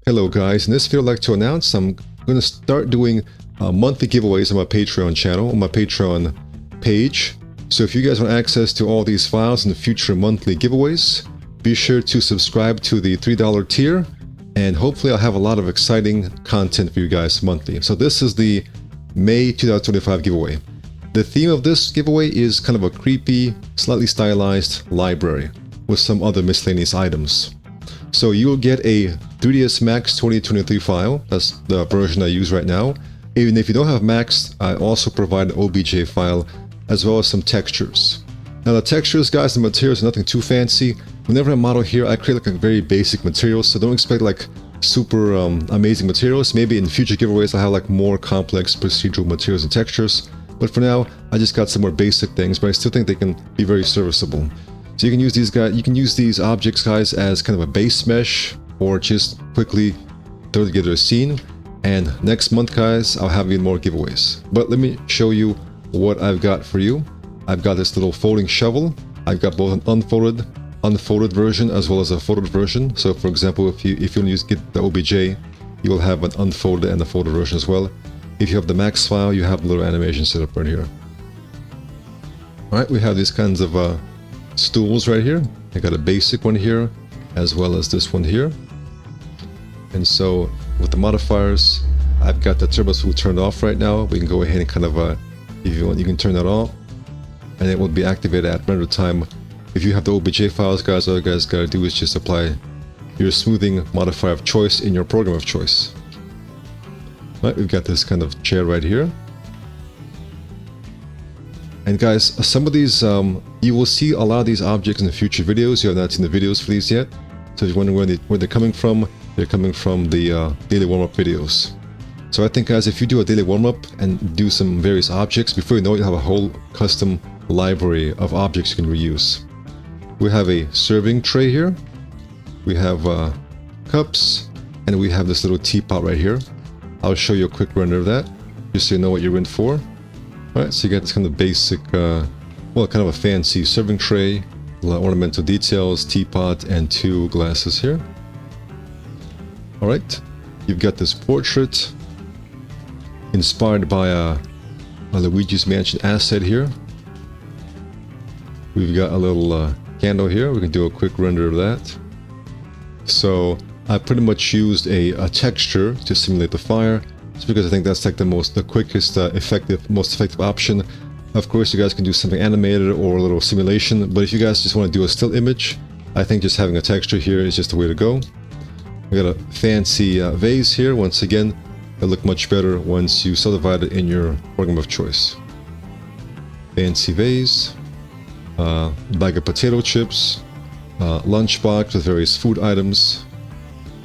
Hello guys, in this video I'd like to announce I'm going to start doing monthly giveaways on my Patreon channel, on my Patreon page. So if you guys want access to all these files and the future monthly giveaways, be sure to subscribe to the $3 tier, and hopefully I'll have a lot of exciting content for you guys monthly. So this is the May 2025 giveaway. The theme of this giveaway is kind of a creepy, slightly stylized library with some other miscellaneous items. So you will get a 3ds Max 2023 file. That's the version I use right now. Even if you don't have Max, I also provide an OBJ file as well as some textures. Now the textures, guys, the materials are nothing too fancy. Whenever I model here, I create like a very basic material, so don't expect like super amazing materials. Maybe in future giveaways I'll have like more complex procedural materials and textures. But for now, I just got some more basic things, but I still think they can be very serviceable. So you can use these guys, you can use these objects, guys, as kind of a base mesh, or just quickly throw together a scene. And next month, guys, I'll have even more giveaways. But let me show you what I've got for you. I've got this little folding shovel. I've got both an unfolded version as well as a folded version. So for example, if you get the OBJ, you will have an unfolded and a folded version as well. If you have the Max file, you have a little animation set up right here. All right, we have these kinds of stools right here. I got a basic one here as well as this one here. And so with the modifiers, I've got the turbo spool turned off right now. We can go ahead and kind of if you want, you can turn that off and it will be activated at render time. If you have the OBJ files, guys, all you guys gotta do is just apply your smoothing modifier of choice in your program of choice. Right, we've got this kind of chair right here. And guys, some of these, you will see a lot of these objects in the future videos. You have not seen the videos for these yet. So if you're wondering where they're coming from the daily warm-up videos. So I think, guys, if you do a daily warm-up and do some various objects, before you know it, you have a whole custom library of objects you can reuse. We have a serving tray here. We have cups, and we have this little teapot right here. I'll show you a quick render of that, just so you know what you're in for. Alright, so you got this kind of basic, well, kind of a fancy serving tray, a lot of ornamental details, teapot, and 2 glasses here. Alright, you've got this portrait inspired by a Luigi's Mansion asset here. We've got a little candle here. We can do a quick render of that. So I pretty much used a texture to simulate the fire, just because I think that's like the quickest, most effective option. Of course, you guys can do something animated or a little simulation, but if you guys just want to do a still image, I think just having a texture here is just the way to go. We got a fancy vase here. Once again, it'll look much better once you subdivide it in your program of choice. Fancy vase, bag of potato chips, lunchbox with various food items,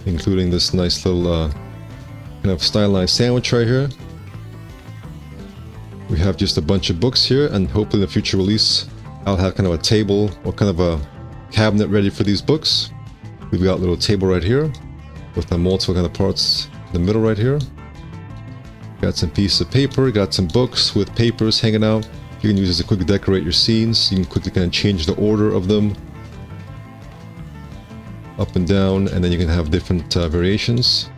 including this nice little kind of stylized sandwich right here. We have just a bunch of books here, and hopefully in the future release I'll have kind of a table or kind of a cabinet ready for these books. We've got a little table right here with the multiple kind of parts in the middle right here. Got some pieces of paper, got some books with papers hanging out. You can use this to quickly decorate your scenes. You can quickly kind of change the order of them up and down, and then you can have different variations.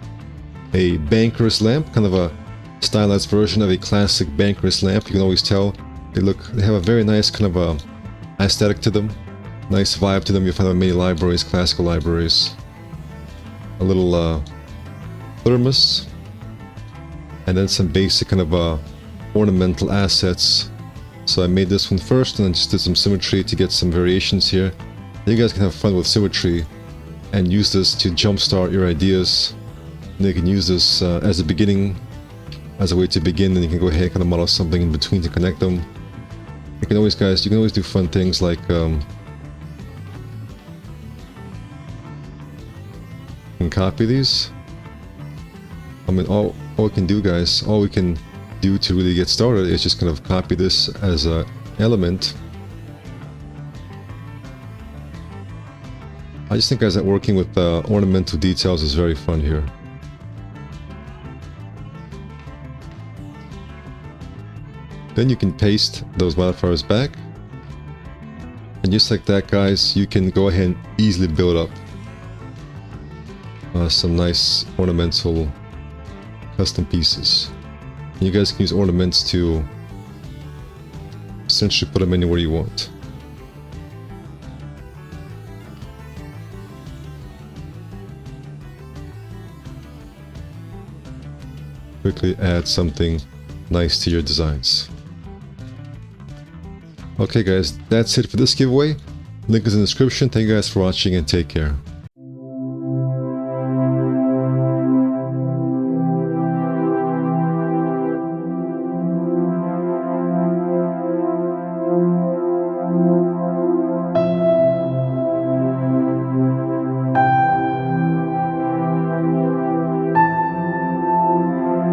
A banker's lamp, kind of a stylized version of a classic banker's lamp. You can always tell they have a very nice kind of a aesthetic to them, nice vibe to them. You'll find them in many libraries, classical libraries. A little thermos, and then some basic kind of ornamental assets. So I made this one first, and then just did some symmetry to get some variations here. You guys can have fun with symmetry and use this to jumpstart your ideas. And you can use this as a beginning, as a way to begin, and you can go ahead and kind of model something in between to connect them. You can always, guys, you can always do fun things like you can copy these. I mean, all we can do, guys, all we can do to really get started is just kind of copy this as an element. I just think, guys, that working with ornamental details is very fun here. Then you can paste those modifiers back. And just like that, guys, you can go ahead and easily build up some nice ornamental custom pieces. You guys can use ornaments to essentially put them anywhere you want. Quickly add something nice to your designs. Okay guys, that's it for this giveaway. Link is in the description. Thank you guys for watching and take care.